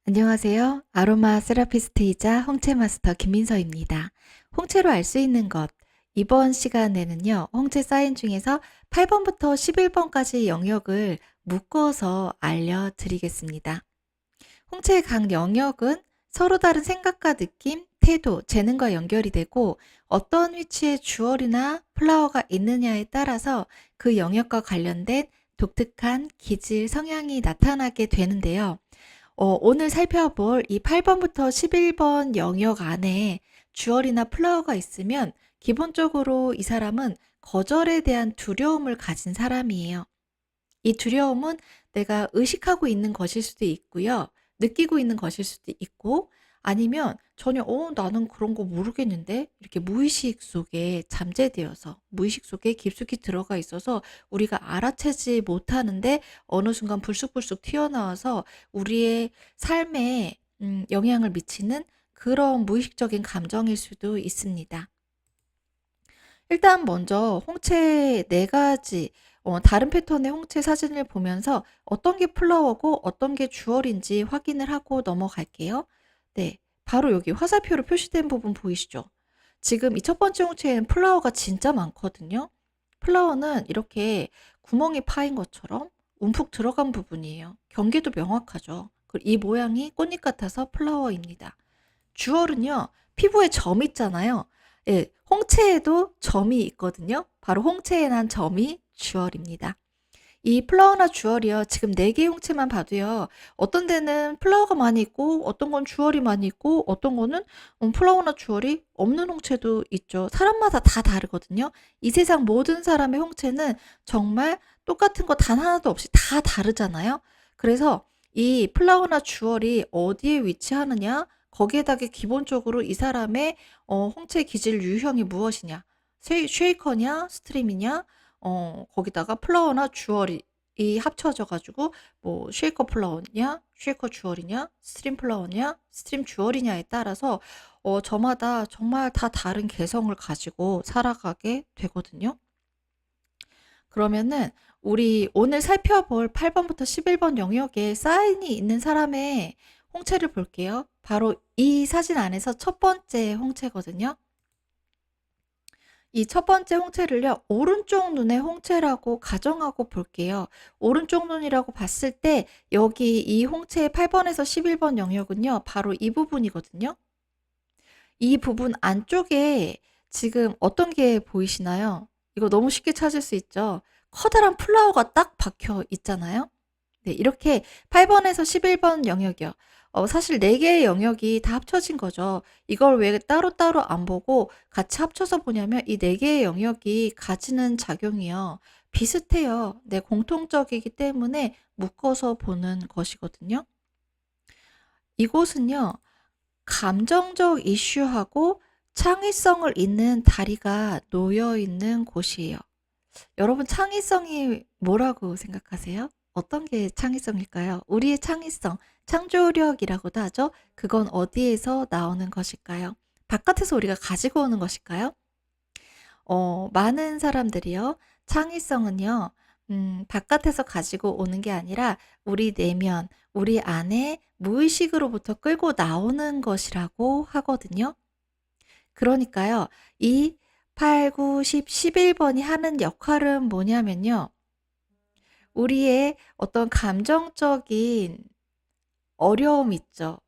안녕하세요. 아로마 세라피스트이자 홍채 마스터 김민서입니다. 홍채로 알 수 있는 것. 이번 시간에는요, 홍채 사인 중에서 8번부터 11번까지 영역을 묶어서 알려드리겠습니다. 홍채의 각 영역은 서로 다른 생각과 느낌, 태도, 재능과 연결이 되고 어떤 위치에 주얼이나 플라워가 있느냐에 따라서 그 영역과 관련된 독특한 기질 성향이 나타나게 되는데요. 오늘 살펴볼 이 8번부터 11번 영역 안에 주얼이나 플라워가 있으면 기본적으로 이 사람은 거절에 대한 두려움을 가진 사람이에요. 이 두려움은 내가 의식하고 있는 것일 수도 있고요. 느끼고 있는 것일 수도 있고 아니면 전혀 나는 그런 거 모르겠는데 이렇게 무의식 속에 잠재되어서 무의식 속에 깊숙이 들어가 있어서 우리가 알아채지 못하는데 어느 순간 불쑥불쑥 튀어나와서 우리의 삶에 영향을 미치는 그런 무의식적인 감정일 수도 있습니다. 일단 먼저 홍채 네 가지 다른 패턴의 홍채 사진을 보면서 어떤 게 플라워고 어떤 게 주얼인지 확인을 하고 넘어갈게요. 네. 바로 여기 화살표로 표시된 부분 보이시죠? 지금 이 첫 번째 홍채에는 플라워가 진짜 많거든요. 플라워는 이렇게 구멍이 파인 것처럼 움푹 들어간 부분이에요. 경계도 명확하죠. 그리고 이 모양이 꽃잎 같아서 플라워입니다. 주얼은요, 피부에 점 있잖아요. 예, 홍채에도 점이 있거든요. 바로 홍채에 난 점이 주얼입니다. 이 플라워나 주얼이요, 지금 4개의 홍채만 봐도요, 어떤 데는 플라워가 많이 있고, 어떤 건 주얼이 많이 있고, 어떤 거는 플라워나 주얼이 없는 홍채도 있죠. 사람마다 다 다르거든요. 이 세상 모든 사람의 홍채는 정말 똑같은 거 단 하나도 없이 다 다르잖아요. 그래서 이 플라워나 주얼이 어디에 위치하느냐, 거기에다가 기본적으로 이 사람의 홍채 기질 유형이 무엇이냐, 쉐이커냐, 스트림이냐, 거기다가 플라워나 주얼이 합쳐져 가지고 뭐 쉐이커 플라워냐, 쉐이커 주얼이냐, 스트림 플라워냐, 스트림 주얼이냐에 따라서 저마다 정말 다 다른 개성을 가지고 살아가게 되거든요. 그러면은 우리 오늘 살펴볼 8번부터 11번 영역에 사인이 있는 사람의 홍채를 볼게요. 바로 이 사진 안에서 첫 번째 홍채거든요. 이 첫 번째 홍채를요, 오른쪽 눈의 홍채라고 가정하고 볼게요. 오른쪽 눈이라고 봤을 때 여기 이 홍채의 8번에서 11번 영역은요, 바로 이 부분이거든요. 이 부분 안쪽에 지금 어떤 게 보이시나요? 이거 너무 쉽게 찾을 수 있죠? 커다란 플라워가 딱 박혀 있잖아요. 네, 이렇게 8번에서 11번 영역이요. 사실 4개의 영역이 다 합쳐진 거죠. 이걸 왜 따로따로 안 보고 같이 합쳐서 보냐면 이 4개의 영역이 가지는 작용이요, 비슷해요. 네, 공통적이기 때문에 묶어서 보는 것이거든요. 이곳은요, 감정적 이슈하고 창의성을 잇는 다리가 놓여 있는 곳이에요. 여러분, 창의성이 뭐라고 생각하세요? 어떤 게 창의성일까요? 우리의 창의성, 창조력이라고도 하죠. 그건 어디에서 나오는 것일까요? 바깥에서 우리가 가지고 오는 것일까요? 많은 사람들이요, 창의성은요, 바깥에서 가지고 오는 게 아니라 우리 내면, 우리 안에 무의식으로부터 끌고 나오는 것이라고 하거든요. 그러니까요, 이 8, 9, 10, 11번이 하는 역할은 뭐냐면요, 우리의 어떤 감정적인 어려움 있죠.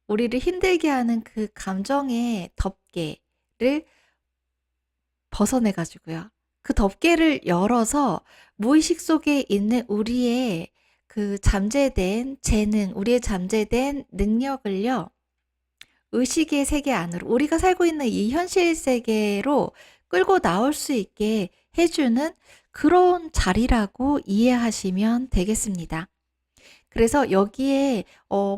우리를 힘들게 하는 그 감정의 덮개를 벗어내 가지고요, 그 덮개를 열어서 무의식 속에 있는 우리의 그 잠재된 재능, 우리의 잠재된 능력을요, 의식의 세계 안으로, 우리가 살고 있는 이 현실 세계로 끌고 나올 수 있게 해 주는 그런 자리라고 이해하시면 되겠습니다. 그래서 여기에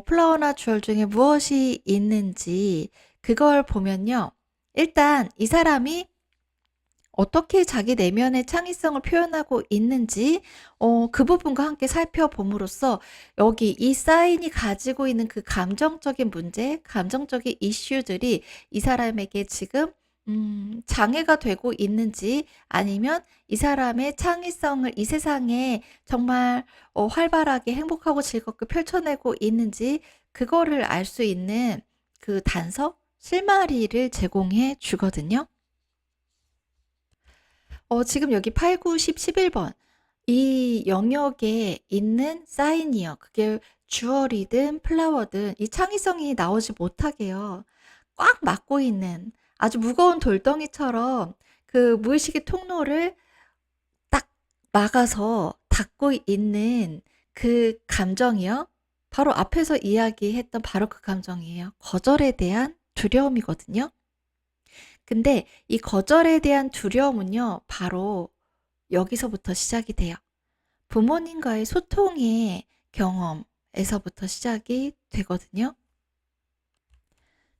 플라워나 주얼 중에 무엇이 있는지 그걸 보면요, 일단 이 사람이 어떻게 자기 내면의 창의성을 표현하고 있는지 그 부분과 함께 살펴봄으로써 여기 이 사인이 가지고 있는 그 감정적인 문제, 감정적인 이슈들이 이 사람에게 지금 장애가 되고 있는지, 아니면 이 사람의 창의성을 이 세상에 정말 활발하게 행복하고 즐겁게 펼쳐내고 있는지, 그거를 알 수 있는 그 단서, 실마리를 제공해 주거든요. 지금 여기 8, 9, 10, 11번 이 영역에 있는 사인이요. 그게 주얼이든 플라워든 이 창의성이 나오지 못하게요. 꽉 막고 있는 아주 무거운 돌덩이처럼 그 무의식의 통로를 딱 막아서 닫고 있는 그 감정이요. 바로 앞에서 이야기했던 바로 그 감정이에요. 거절에 대한 두려움이거든요. 근데 이 거절에 대한 두려움은요. 바로 여기서부터 시작이 돼요. 부모님과의 소통의 경험에서부터 시작이 되거든요.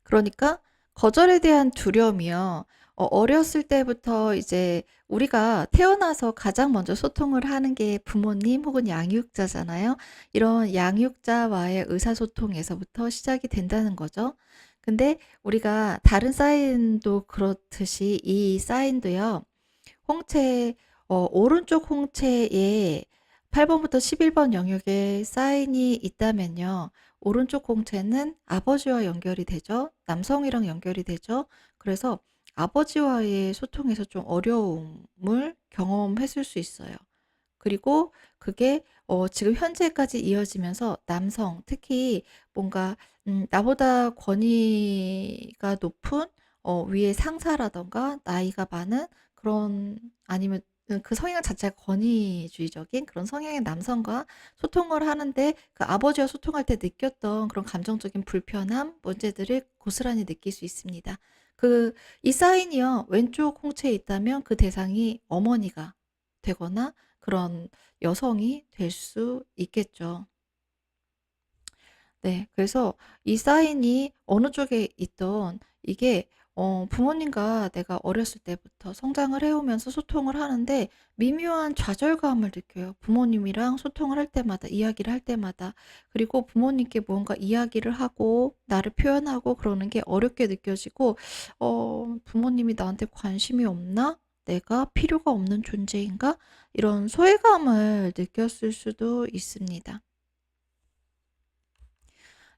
그러니까 거절에 대한 두려움이요. 어렸을 때부터 이제 우리가 태어나서 가장 먼저 소통을 하는 게 부모님 혹은 양육자잖아요. 이런 양육자와의 의사소통에서부터 시작이 된다는 거죠. 근데 우리가 다른 사인도 그렇듯이 이 사인도요. 홍채 오른쪽 홍채에 8 번부터 11번 영역에 사인이 있다면요. 오른쪽 홍채는 아버지와 연결이 되죠. 남성이랑 연결이 되죠. 그래서 아버지와의 소통에서 좀 어려움을 경험했을 수 있어요. 그리고 그게 지금 현재까지 이어지면서 남성 특히 뭔가 나보다 권위가 높은 위의 상사라든가 나이가 많은 그런 아니면 그 성향 자체가 권위주의적인 그런 성향의 남성과 소통을 하는데 그 아버지와 소통할 때 느꼈던 그런 감정적인 불편함, 문제들을 고스란히 느낄 수 있습니다. 이 사인이요. 왼쪽 홍채에 있다면 그 대상이 어머니가 되거나 그런 여성이 될 수 있겠죠. 네. 그래서 이 사인이 어느 쪽에 있던 이게 부모님과 내가 어렸을 때부터 성장을 해 오면서 소통을 하는데 미묘한 좌절감을 느껴요. 부모님이랑 소통을 할 때마다 이야기를 할 때마다. 그리고 부모님께 무언가 이야기를 하고 나를 표현하고 그러는 게 어렵게 느껴지고 '부모님이 나한테 관심이 없나? 내가 필요가 없는 존재인가?' 이런 소외감을 느꼈을 수도 있습니다.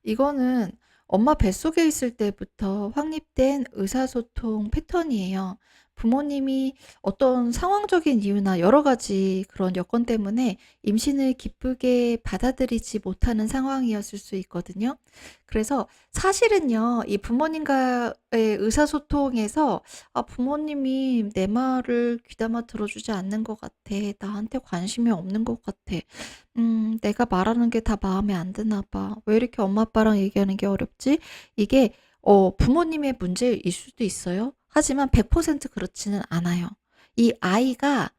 이거는 엄마 뱃속에 있을 때부터 확립된 의사소통 패턴이에요. 부모님이 어떤 상황적인 이유나 여러 가지 그런 여건 때문에 임신을 기쁘게 받아들이지 못하는 상황이었을 수 있거든요. 그래서 사실은요, 이 부모님과의 의사소통에서 부모님이 내 말을 귀담아 들어주지 않는 것 같아. 나한테 관심이 없는 것 같아. 내가 말하는 게 다 마음에 안 드나 봐. 왜 이렇게 엄마 아빠랑 얘기하는 게 어렵지? 이게 부모님의 문제일 수도 있어요. 하지만 100% 그렇지는 않아요. 이 아이가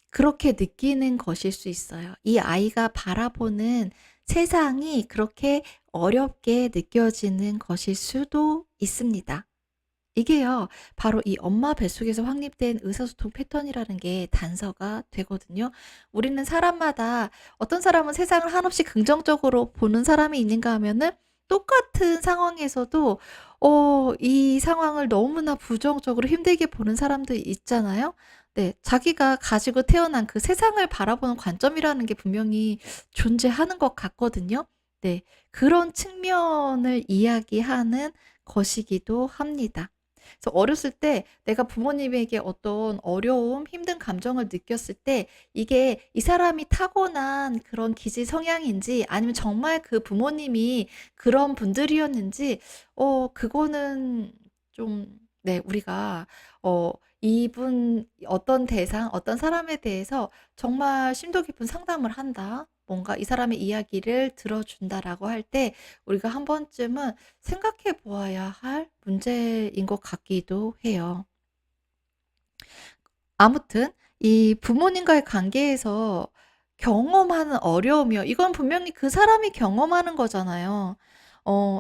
그렇게 느끼는 것일 수 있어요. 이 아이가 바라보는 세상이 그렇게 어렵게 느껴지는 것일 수도 있습니다. 이게요. 바로 이 엄마 뱃속에서 확립된 의사소통 패턴이라는 게 단서가 되거든요. 우리는 사람마다 어떤 사람은 세상을 한없이 긍정적으로 보는 사람이 있는가 하면은 똑같은 상황에서도 이 상황을 너무나 부정적으로 힘들게 보는 사람도 있잖아요. 네. 자기가 가지고 태어난 그 세상을 바라보는 관점이라는 게 분명히 존재하는 것 같거든요. 네. 그런 측면을 이야기하는 것이기도 합니다. 그래서 어렸을 때 내가 부모님에게 어떤 어려움, 힘든 감정을 느꼈을 때 이게 이 사람이 타고난 그런 기질 성향인지 아니면 정말 그 부모님이 그런 분들이었는지 그거는 좀 네 우리가 어 이분 어떤 대상 어떤 사람에 대해서 정말 심도 깊은 상담을 한다. 뭔가 이 사람의 이야기를 들어준다라고 할 때 우리가 한 번쯤은 생각해 보아야 할 문제인 것 같기도 해요. 아무튼 이 부모님과의 관계에서 경험하는 어려움이요. 이건 분명히 그 사람이 경험하는 거잖아요.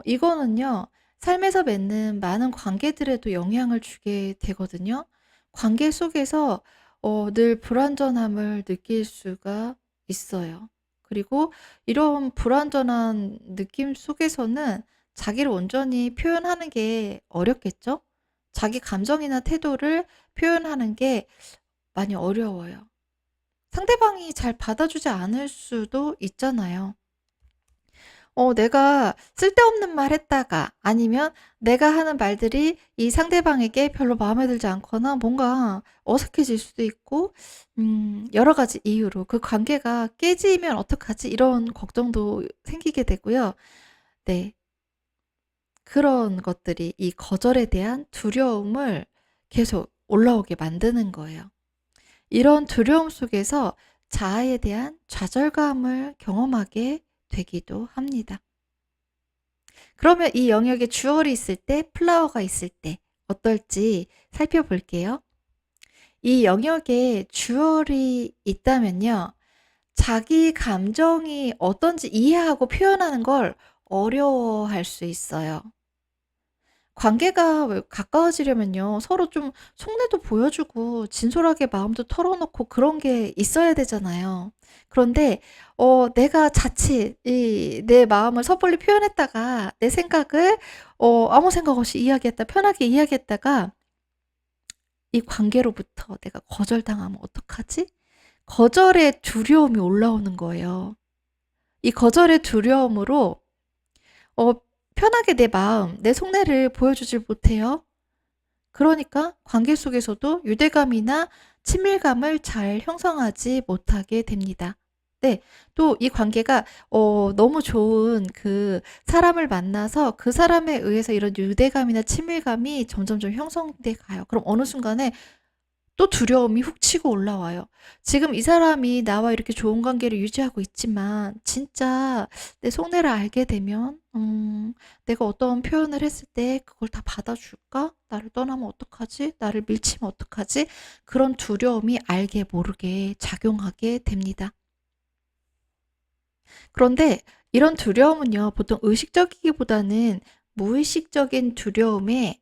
이거는요. 삶에서 맺는 많은 관계들에도 영향을 주게 되거든요. 관계 속에서 늘 불완전함을 느낄 수가 있어요. 그리고 이런 불완전한 느낌 속에서는 자기를 온전히 표현하는 게 어렵겠죠? 자기 감정이나 태도를 표현하는 게 많이 어려워요. 상대방이 잘 받아주지 않을 수도 있잖아요. 내가 쓸데없는 말 했다가 아니면 내가 하는 말들이 이 상대방에게 별로 마음에 들지 않거나 뭔가 어색해질 수도 있고 여러 가지 이유로 그 관계가 깨지면 어떡하지? 이런 걱정도 생기게 되고요. 네. 그런 것들이 이 거절에 대한 두려움을 계속 올라오게 만드는 거예요. 이런 두려움 속에서 자아에 대한 좌절감을 경험하게 되기도 합니다. 그러면 이 영역에 주얼이 있을 때, 플라워가 있을 때 어떨지 살펴볼게요. 이 영역에 주얼이 있다면요. 자기 감정이 어떤지 이해하고 표현하는 걸 어려워할 수 있어요. 관계가 왜 가까워지려면요. 서로 좀 속내도 보여주고 진솔하게 마음도 털어놓고 그런 게 있어야 되잖아요. 그런데 내가 자칫 이 내 마음을 섣불리 표현했다가 내 생각을 아무 생각 없이 이야기했다 편하게 이야기했다가 이 관계로부터 내가 거절당하면 어떡하지? 거절의 두려움이 올라오는 거예요. 이 거절의 두려움으로 어 편하게 내 마음, 내 속내를 보여주질 못해요. 그러니까 관계 속에서도 유대감이나 친밀감을 잘 형성하지 못하게 됩니다. 네. 또 이 관계가 너무 좋은 그 사람을 만나서 그 사람에 의해서 이런 유대감이나 친밀감이 점점점 형성돼 가요. 그럼 어느 순간에 또 두려움이 훅 치고 올라와요. 지금 이 사람이 나와 이렇게 좋은 관계를 유지하고 있지만 진짜 내 속내를 알게 되면 내가 어떤 표현을 했을 때 그걸 다 받아줄까? 나를 떠나면 어떡하지? 나를 밀치면 어떡하지? 그런 두려움이 알게 모르게 작용하게 됩니다. 그런데 이런 두려움은요, 보통 의식적이기보다는 무의식적인 두려움에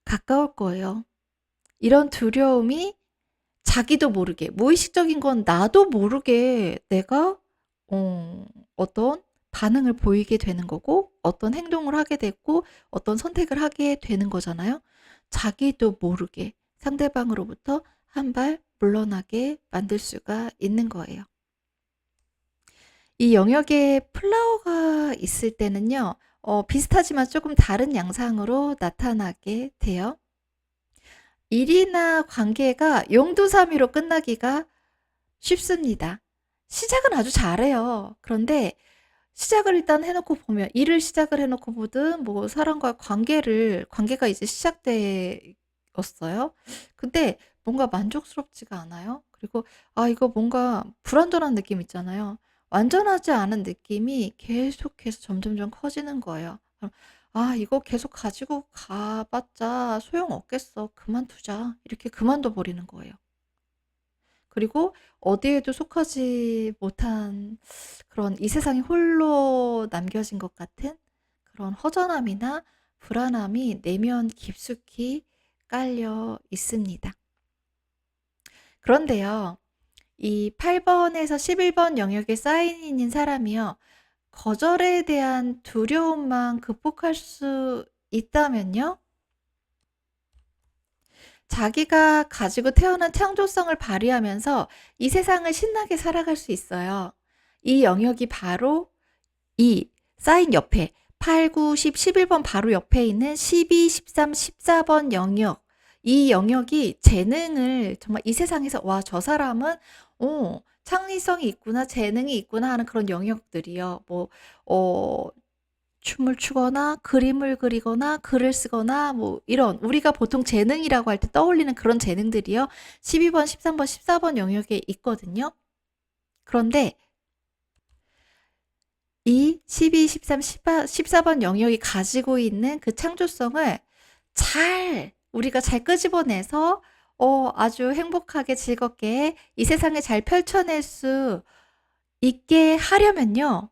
가까울 거예요. 이런 두려움이 자기도 모르게 무의식적인 건 나도 모르게 내가 어 어떤 반응을 보이게 되는 거고 어떤 행동을 하게 됐고 어떤 선택을 하게 되는 거잖아요. 자기도 모르게 상대방으로부터 한 발 물러나게 만들 수가 있는 거예요. 이 영역에 플라워가 있을 때는요. 비슷하지만 조금 다른 양상으로 나타나게 돼요. 일이나 관계가 용두사미로 끝나기가 쉽습니다. 시작은 아주 잘해요. 그런데 시작을 일단 해 놓고 보면 일을 시작을 해 놓고 보든 뭐 사람과의 관계가 이제 시작되었어요. 근데 뭔가 만족스럽지가 않아요. 그리고 이거 뭔가 불완전한 느낌 있잖아요. 완전하지 않은 느낌이 계속해서 점점점 커지는 거예요. 그럼 '이거 계속 가지고 가 봤자 소용없겠어. 그만두자.' 이렇게 그만둬 버리는 거예요. 그리고 어디에도 속하지 못한 그런 이 세상에 홀로 남겨진 것 같은 그런 허전함이나 불안함이 내면 깊숙이 깔려 있습니다. 그런데요. 이 8 번에서 11번 영역에 사인이 있는 사람이요. 거절에 대한 두려움만 극복할 수 있다면요. 자기가 가지고 태어난 창조성을 발휘하면서 이 세상을 신나게 살아갈 수 있어요. 이 영역이 바로 이 사인 옆에 8, 9, 10, 11번 바로 옆에 있는 12, 13, 14번 영역. 이 영역이 재능을 정말 이 세상에서 '와 저 사람은 창의성이 있구나. 재능이 있구나.' 하는 그런 영역들이요. 뭐 어 춤을 추거나 그림을 그리거나 글을 쓰거나 뭐 이런 우리가 보통 재능이라고 할 때 떠올리는 그런 재능들이요. 12 번, 13 번, 14번 영역에 있거든요. 그런데 이 12, 13, 14번 영역이 가지고 있는 그 창조성을 우리가 잘 끄집어내서 아주 행복하게 즐겁게 이 세상에 잘 펼쳐낼 수 있게 하려면요.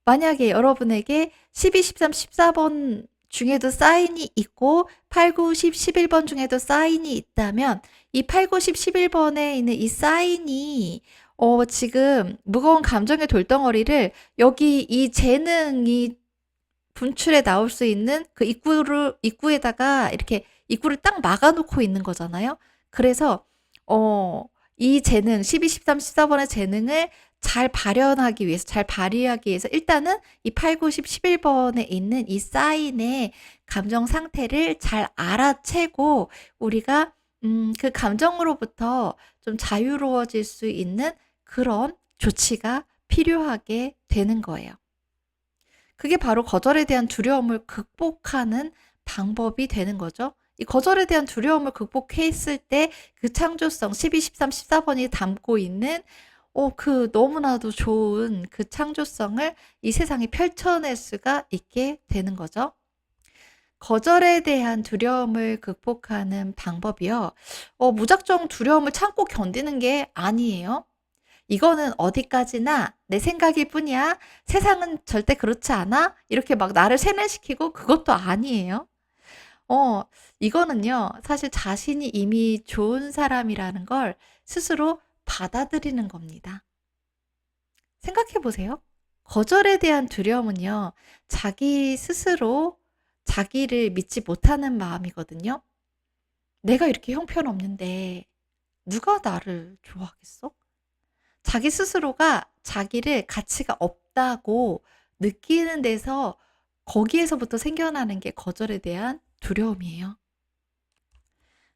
만약에 여러분에게 12, 13, 14번 중에도 사인이 있고 8, 9, 10, 11번 중에도 사인이 있다면 이 8, 9, 10, 11 번에 있는 이 사인이 지금 무거운 감정의 돌덩어리를 여기 이 재능이 분출해 나올 수 있는 그 입구에다가 이렇게 입구를 딱 막아 놓고 있는 거잖아요. 그래서 이 재능 12, 13, 14 번의 재능을 잘 발현하기 위해서 잘 발휘하기 위해서 일단은 이 8, 9, 10, 11 번에 있는 이 사인의 감정 상태를 잘 알아채고 우리가 그 감정으로부터 좀 자유로워질 수 있는 그런 조치가 필요하게 되는 거예요. 그게 바로 거절에 대한 두려움을 극복하는 방법이 되는 거죠. 이 거절에 대한 두려움을 극복했을 때 그 창조성 12, 13, 14 번이 담고 있는 그 너무나도 좋은 그 창조성을 이 세상에 펼쳐낼 수가 있게 되는 거죠. 거절에 대한 두려움을 극복하는 방법이요. 무작정 두려움을 참고 견디는 게 아니에요. 이거는 어디까지나 내 생각일 뿐이야. 세상은 절대 그렇지 않아. 이렇게 막 나를 세뇌시키고 그것도 아니에요. 어, 이거는요, 사실 자신이 이미 좋은 사람이라는 걸 스스로 받아들이는 겁니다. 생각해 보세요. 거절에 대한 두려움은요, 자기 스스로 자기를 믿지 못하는 마음이거든요. 내가 이렇게 형편없는데 누가 나를 좋아하겠어? 자기 스스로가 자기를 가치가 없다고 느끼는 데서 거기에서부터 생겨나는 게 거절에 대한 두려움이에요.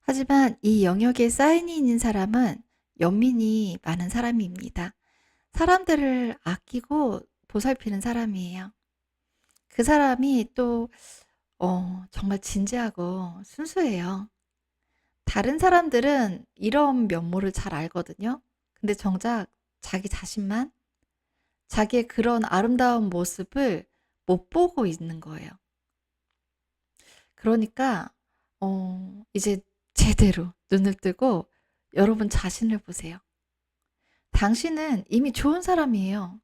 하지만 이 영역에 사인이 있는 사람은 연민이 많은 사람입니다. 사람들을 아끼고 보살피는 사람이에요. 그 사람이 또 정말 진지하고 순수해요. 다른 사람들은 이런 면모를 잘 알거든요. 근데 정작 자기 자신만 자기의 그런 아름다운 모습을 못 보고 있는 거예요. 그러니까 이제 제대로 눈을 뜨고 여러분 자신을 보세요. 당신은 이미 좋은 사람이에요.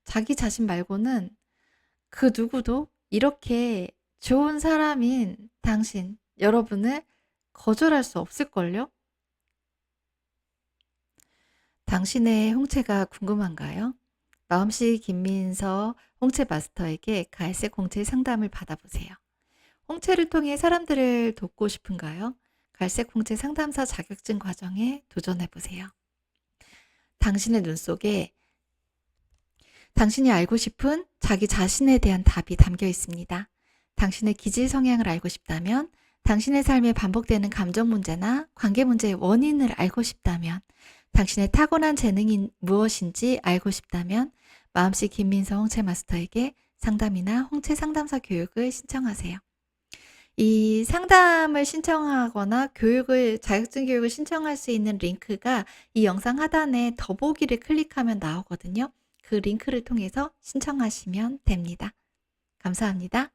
자기 자신 말고는 그 누구도 이렇게 좋은 사람인 당신, 여러분을 거절할 수 없을걸요? 당신의 홍채가 궁금한가요? 마음씨 김민서 홍채 마스터에게 갈색 홍채 상담을 받아보세요. 홍채를 통해 사람들을 돕고 싶은가요? 갈색 홍채 상담사 자격증 과정에 도전해보세요. 당신의 눈 속에 당신이 알고 싶은 자기 자신에 대한 답이 담겨 있습니다. 당신의 기질 성향을 알고 싶다면, 당신의 삶에 반복되는 감정 문제나 관계 문제의 원인을 알고 싶다면, 당신의 타고난 재능이 무엇인지 알고 싶다면, 마음씨 김민서 홍채 마스터에게 상담이나 홍채 상담사 교육을 신청하세요. 이 상담을 신청하거나 자격증 교육을 신청할 수 있는 링크가 이 영상 하단에 더보기를 클릭하면 나오거든요. 그 링크를 통해서 신청하시면 됩니다. 감사합니다.